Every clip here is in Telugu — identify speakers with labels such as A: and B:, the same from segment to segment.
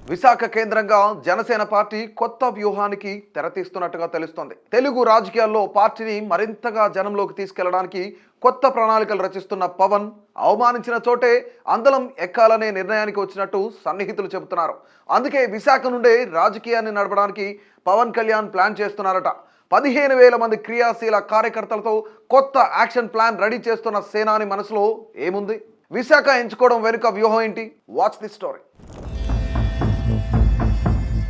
A: విశాఖ కేంద్రంగా జనసేన పార్టీ కొత్త వ్యూహానికి తెరతీస్తున్నట్టుగా తెలుస్తోంది. తెలుగు రాజకీయాల్లో పార్టీని మరింతగా జనంలోకి తీసుకెళ్లడానికి కొత్త ప్రణాళికలు రచిస్తున్న పవన్ అవమానించిన చోటే అందలం ఎక్కాలనే నిర్ణయానికి వచ్చినట్టు సన్నిహితులు చెబుతున్నారు. అందుకే విశాఖ నుండే రాజకీయాన్ని నడపడానికి పవన్ కళ్యాణ్ ప్లాన్ చేస్తున్నారట. 15,000 మంది క్రియాశీల కార్యకర్తలతో కొత్త యాక్షన్ ప్లాన్ రెడీ చేస్తున్న సేనాని మనసులో ఏముంది? విశాఖ ఎంచుకోవడం వెనుక వ్యూహం ఏంటి? Watch the story.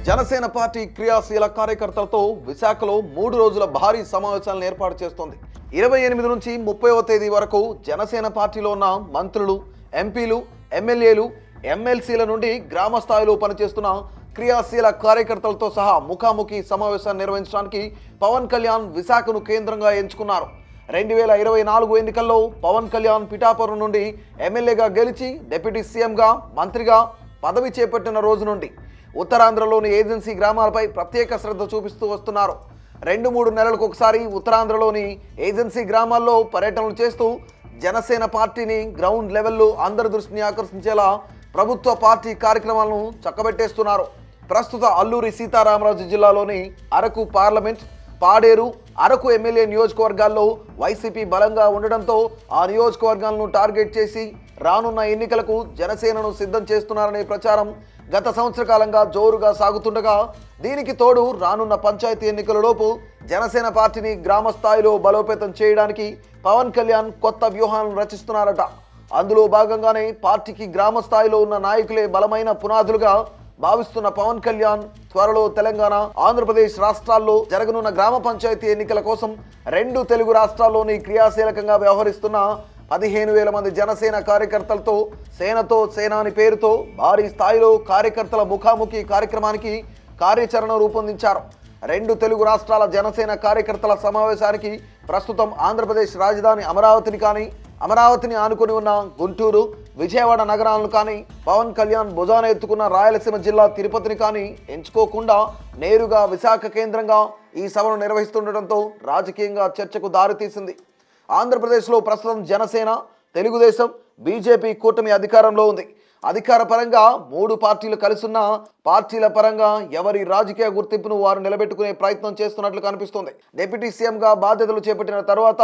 A: Janasena party క్రియాశీల కార్యకర్తలతో విశాఖలో 3 రోజుల భారీ సమావేశాలను ఏర్పాటు చేస్తోంది. 28 నుంచి 30వ తేదీ వరకు జనసేన పార్టీలో ఉన్న మంత్రులు, ఎంపీలు, ఎమ్మెల్యేలు, ఎమ్మెల్సీల నుండి గ్రామ స్థాయిలో పనిచేస్తున్న క్రియాశీల కార్యకర్తలతో సహా ముఖాముఖి సమావేశాన్ని నిర్వహించడానికి పవన్ కళ్యాణ్ విశాఖను కేంద్రంగా ఎంచుకున్నారు. 2024 ఎన్నికల్లో పవన్ కళ్యాణ్ పిఠాపురం నుండి ఎమ్మెల్యేగా గెలిచి డిప్యూటీ సీఎంగా, మంత్రిగా పదవి చేపట్టిన రోజు నుండి ఉత్తరాంధ్రలోని ఏజెన్సీ గ్రామాలపై ప్రత్యేక శ్రద్ధ చూపిస్తూ వస్తున్నారు. 2-3 నెలలకు ఒకసారి ఉత్తరాంధ్రలోని ఏజెన్సీ గ్రామాల్లో పర్యటనలు చేస్తూ జనసేన పార్టీని గ్రౌండ్ లెవెల్లో అందరి దృష్టిని ఆకర్షించేలా ప్రభుత్వ పార్టీ కార్యక్రమాలను చక్కబెట్టేస్తున్నారు. ప్రస్తుత అల్లూరి సీతారామరాజు జిల్లాలోని అరకు పార్లమెంట్, పాడేరు, అరకు ఎమ్మెల్యే నియోజకవర్గాల్లో వైసీపీ బలంగా ఉండడంతో ఆ నియోజకవర్గాలను టార్గెట్ చేసి రానున్న ఎన్నికలకు జనసేనను సిద్ధం చేస్తున్నారనే ప్రచారం గత సంవత్సర కాలంగా జోరుగా సాగుతుండగా, దీనికి తోడు రానున్న పంచాయతీ ఎన్నికలలోపు జనసేన పార్టీని గ్రామ స్థాయిలో బలోపేతం చేయడానికి పవన్ కళ్యాణ్ కొత్త వ్యూహాలను రచిస్తున్నారట. అందులో భాగంగానే పార్టీకి గ్రామ స్థాయిలో ఉన్న నాయకులే బలమైన పునాదులుగా భావిస్తున్న పవన్ కళ్యాణ్ త్వరలో తెలంగాణ, ఆంధ్రప్రదేశ్ రాష్ట్రాల్లో జరగనున్న గ్రామ పంచాయతీ ఎన్నికల కోసం 2 తెలుగు రాష్ట్రాల్లోని క్రియాశీలకంగా వ్యవహరిస్తున్న 15,000 మంది జనసేన కార్యకర్తలతో సేనతో సేనాని పేరుతో భారీ స్థాయిలో కార్యకర్తల ముఖాముఖి కార్యక్రమానికి కార్యాచరణ రూపొందించారు. 2 తెలుగు రాష్ట్రాల జనసేన కార్యకర్తల సమావేశానికి ప్రస్తుతం ఆంధ్రప్రదేశ్ రాజధాని అమరావతిని ఆనుకుని ఉన్న గుంటూరు, విజయవాడ నగరాలను కానీ, పవన్ కళ్యాణ్ భుజాన ఎత్తుకున్న రాయలసీమ జిల్లా తిరుపతిని కానీ ఎంచుకోకుండా నేరుగా విశాఖ కేంద్రంగా ఈ సభను నిర్వహిస్తుండటంతో రాజకీయంగా చర్చకు దారితీసింది. ఆంధ్రప్రదేశ్లో ప్రస్తుతం జనసేన, తెలుగుదేశం, బీజేపీ కూటమి అధికారంలో ఉంది. అధికార పరంగా 3 పార్టీలు కలిసున్న పార్టీల పరంగా ఎవరి రాజకీయ గుర్తింపును వారు నిలబెట్టుకునే ప్రయత్నం చేస్తున్నట్లు కనిపిస్తోంది. డిప్యూటీ సీఎంగా బాధ్యతలు చేపట్టిన తర్వాత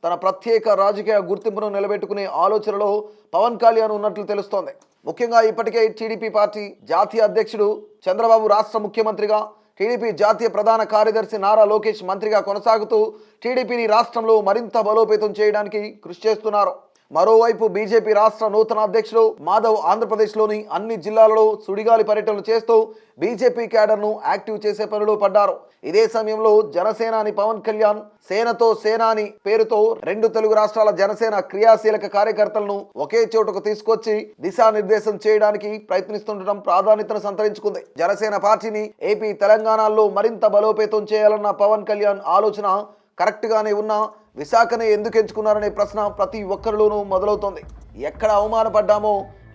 A: తన ప్రత్యేక రాజకీయ గుర్తింపును నిలబెట్టుకునే ఆలోచనలో పవన్ కళ్యాణ్ ఉన్నట్లు తెలుస్తోంది. ముఖ్యంగా ఇప్పటికే టీడీపీ పార్టీ జాతీయ అధ్యక్షుడు చంద్రబాబు రాష్ట్ర ముఖ్యమంత్రిగా, టీడీపీ జాతీయ ప్రధాన కార్యదర్శి నారా లోకేష్ మంత్రిగా కొనసాగుతూ టీడీపీని రాష్ట్రంలో మరింత బలోపేతం చేయడానికి కృషి చేస్తున్నారు. మరోవైపు బీజేపీ రాష్ట్ర నూతన అధ్యక్షుడు మాధవ్ ఆంధ్రప్రదేశ్లోని అన్ని జిల్లాలలో సుడిగాలి పర్యటనలు చేస్తూ బీజేపీ క్యాడర్ను యాక్టివ్ చేసే పనిలో పడ్డారు. ఇదే సమయంలో జనసేనాని పవన్ కళ్యాణ్ సేనతో సేనాని పేరుతో 2 తెలుగు రాష్ట్రాల జనసేన క్రియాశీలక కార్యకర్తలను ఒకే చోటుకు తీసుకొచ్చి దిశానిర్దేశం చేయడానికి ప్రయత్నిస్తుండటం ప్రాధాన్యతను సంతరించుకుంది. జనసేన పార్టీని ఏపీ, తెలంగాణలో మరింత బలోపేతం చేయాలన్న పవన్ కళ్యాణ్ ఆలోచన కరెక్ట్గానే ఉన్నా విశాఖనే ఎందుకు ఎంచుకున్నారనే ప్రశ్న ప్రతి ఒక్కరిలోనూ మొదలవుతోంది. ఎక్కడ అవమానపడ్డామో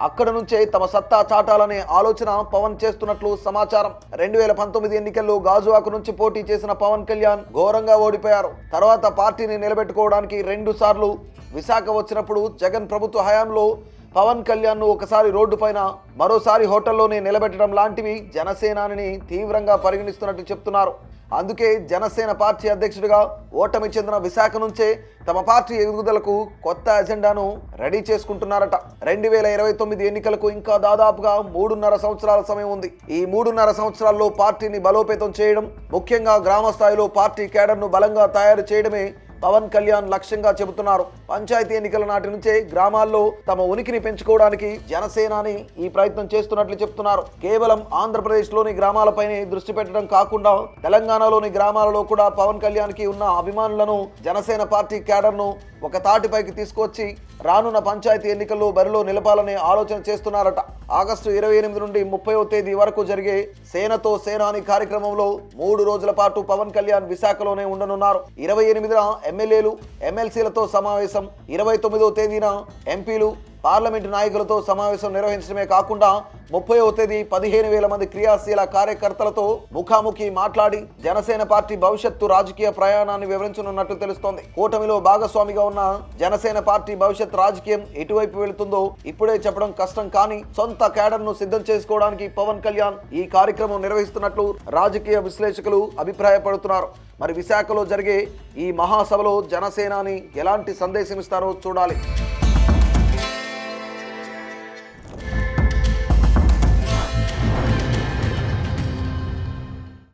A: అక్కడ నుంచే తమ సత్తా చాటాలనే ఆలోచన పవన్ చేస్తున్నట్లు సమాచారం. 2019 ఎన్నికల్లో గాజువాక నుంచి పోటీ చేసిన పవన్ కళ్యాణ్ ఘోరంగా ఓడిపోయారు. తర్వాత పార్టీని నిలబెట్టుకోవడానికి 2 సార్లు విశాఖ వచ్చినప్పుడు జగన్ ప్రభుత్వ హయాంలో పవన్ కళ్యాణ్ను ఒకసారి రోడ్డు పైన, మరోసారి హోటల్లోనే నిలబెట్టడం లాంటివి జనసేనాని తీవ్రంగా పరిగణిస్తున్నట్టు చెప్తున్నారు. అందుకే జనసేన పార్టీ అధ్యక్షుడిగా ఓటమి చెందిన విశాఖ నుంచే తమ పార్టీ ఎదుగుదలకు కొత్త ఎజెండాను రెడీ చేసుకుంటున్నారట. 2029 ఎన్నికలకు ఇంకా దాదాపుగా 3.5 సంవత్సరాల సమయం ఉంది. ఈ 3.5 సంవత్సరాల్లో పార్టీని బలోపేతం చేయడం, ముఖ్యంగా గ్రామ స్థాయిలో పార్టీ కేడర్ను బలంగా తయారు చేయడమే పవన్ కళ్యాణ్ లక్ష్యంగా చెబుతున్నారు. పంచాయతీ ఎన్నికల నాటి నుంచే గ్రామాల్లో తమ ఉనికిని పెంచుకోవడానికి జనసేనాని ఈ ప్రయత్నం చేస్తున్నట్లు చెప్తున్నారు. కేవలం ఆంధ్రప్రదేశ్లోని గ్రామాలపైనే దృష్టి పెట్టడం కాకుండా తెలంగాణలోని గ్రామాలలో కూడా పవన్ కళ్యాణ్కి ఉన్న అభిమానులను, జనసేన పార్టీ క్యాడర్ను ఒక తాటిపైకి తీసుకొచ్చి రానున్న పంచాయతీ ఎన్నికల్లో బరిలో నిలపాలనే ఆలోచన చేస్తున్నారట. ఆగస్టు 28 నుండి 30వ తేదీ వరకు జరిగే సేనతో సేనాని కార్యక్రమంలో 3 రోజుల పాటు పవన్ కళ్యాణ్ విశాఖలోనే ఉండనున్నారు. 28న ఎమ్మెల్యేలు, ఎమ్మెల్సీలతో సమావేశం, 29వ తేదీన ఎంపీలు, పార్లమెంటు నాయకులతో సమావేశం నిర్వహించడమే కాకుండా 30వ తేదీ 15,000 మంది క్రియాశీల కార్యకర్తలతో ముఖాముఖి మాట్లాడి జనసేన పార్టీ భవిష్యత్తు రాజకీయ ప్రయాణాన్ని వివరించనున్నట్టు తెలుస్తోంది. కూటమిలో భాగస్వామిగా ఉన్న జనసేన పార్టీ భవిష్యత్ రాజకీయం ఎటువైపు వెళుతుందో ఇప్పుడే చెప్పడం కష్టం, కానీ సొంత క్యాడర్ను సిద్ధం చేసుకోవడానికి పవన్ కళ్యాణ్ ఈ కార్యక్రమం నిర్వహిస్తున్నట్లు రాజకీయ విశ్లేషకులు అభిప్రాయపడుతున్నారు. మరి విశాఖలో జరిగే ఈ మహాసభలో జనసేనాని ఎలాంటి సందేశం ఇస్తారో చూడాలి.